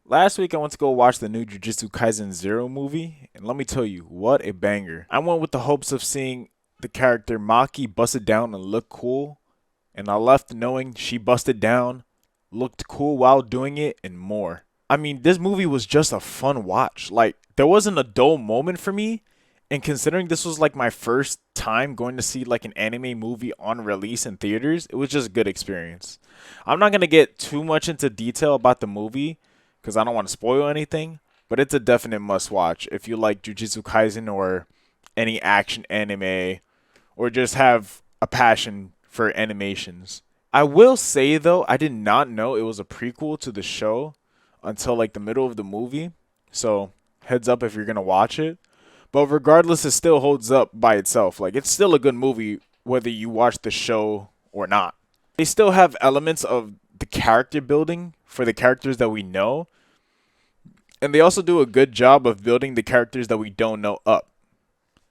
Last week I went to go watch the new Jujutsu Kaisen Zero movie, and let me tell you, what a banger. I went with the hopes of seeing the character Maki bust it down and look cool, and I left knowing she busted down, looked cool while doing it, and more. I mean, this movie was just a fun watch. Like, there wasn't a dull moment for me, and considering this was like my first time going to see like an anime movie on release in theaters, it was just a good experience. I'm not gonna get too much into detail about the movie because I don't want to spoil anything, but it's a definite must watch if you like Jujutsu Kaisen or any action anime or just have a passion for animations. I will say though, I did not know it was a prequel to the show until like the middle of the movie. So, heads up if you're going to watch it. But regardless, it still holds up by itself. Like, it's still a good movie whether you watch the show or not. They still have elements of the character building for the characters that we know, and they also do a good job of building the characters that we don't know up,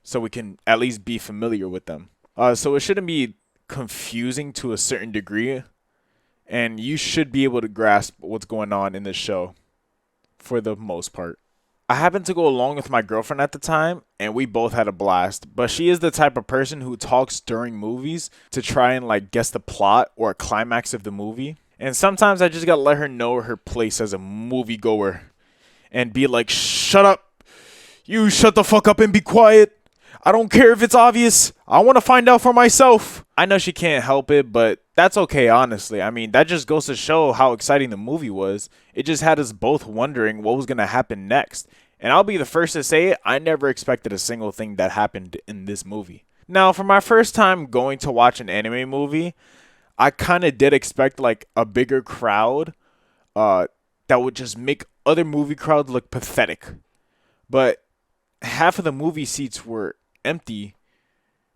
so we can at least be familiar with them. So it shouldn't be confusing to a certain degree, and you should be able to grasp what's going on in this show for the most part. I happened to go along with my girlfriend at the time, and we both had a blast. But she is the type of person who talks during movies to try and like guess the plot or climax of the movie. And sometimes I just gotta let her know her place as a moviegoer and be like, shut up. You shut the fuck up and be quiet. I don't care if it's obvious. I want to find out for myself. I know she can't help it, but that's okay, honestly. I mean, that just goes to show how exciting the movie was. It just had us both wondering what was going to happen next. And I'll be the first to say it, I never expected a single thing that happened in this movie. Now, for my first time going to watch an anime movie, I kind of did expect like a bigger crowd that would just make other movie crowds look pathetic. But half of the movie seats were empty.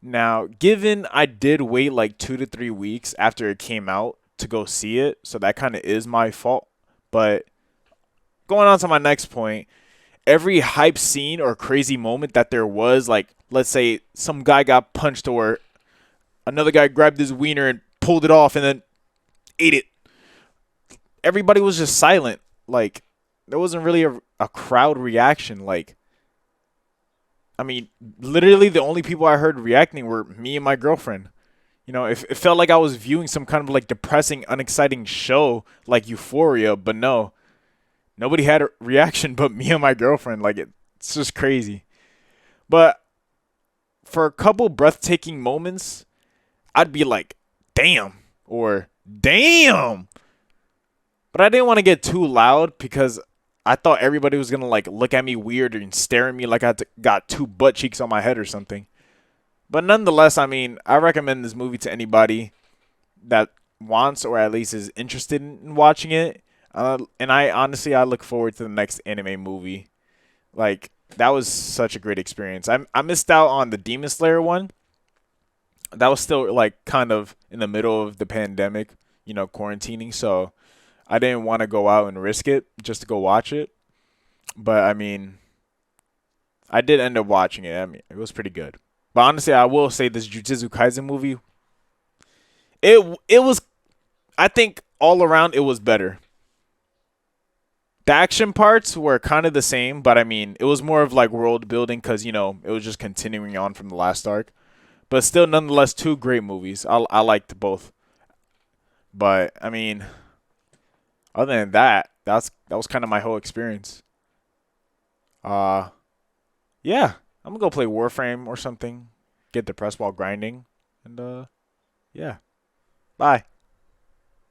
Now, given I did wait like 2 to 3 weeks after it came out to go see it, so that kind of is my fault. But going on to my next point, every hype scene or crazy moment that there was, like let's say some guy got punched or another guy grabbed his wiener and pulled it off and then ate it. Everybody was just silent. Like, there wasn't really a crowd reaction. Like, I mean, literally the only people I heard reacting were me and my girlfriend. You know, it felt like I was viewing some kind of like depressing, unexciting show like Euphoria, but no, nobody had a reaction but me and my girlfriend. Like, it's just crazy. But for a couple breathtaking moments, I'd be like, damn, or damn. But I didn't want to get too loud because I thought everybody was going to like look at me weird and stare at me like got two butt cheeks on my head or something. But nonetheless, I mean, I recommend this movie to anybody that wants or at least is interested in watching it. And I look forward to the next anime movie. Like, that was such a great experience. I missed out on the Demon Slayer one. That was still like kind of in the middle of the pandemic, quarantining. So I didn't want to go out and risk it just to go watch it. But I mean, I did end up watching it. I mean, it was pretty good. But honestly, I will say this Jujutsu Kaisen movie, it was, I think all around it was better. The action parts were kind of the same, but I mean, it was more of like world building because, it was just continuing on from the last arc. But still, nonetheless, two great movies. I liked both. But I mean, other than that, that was kind of my whole experience. Uh, yeah, I'm gonna go play Warframe or something. Get depressed while grinding, and yeah, bye.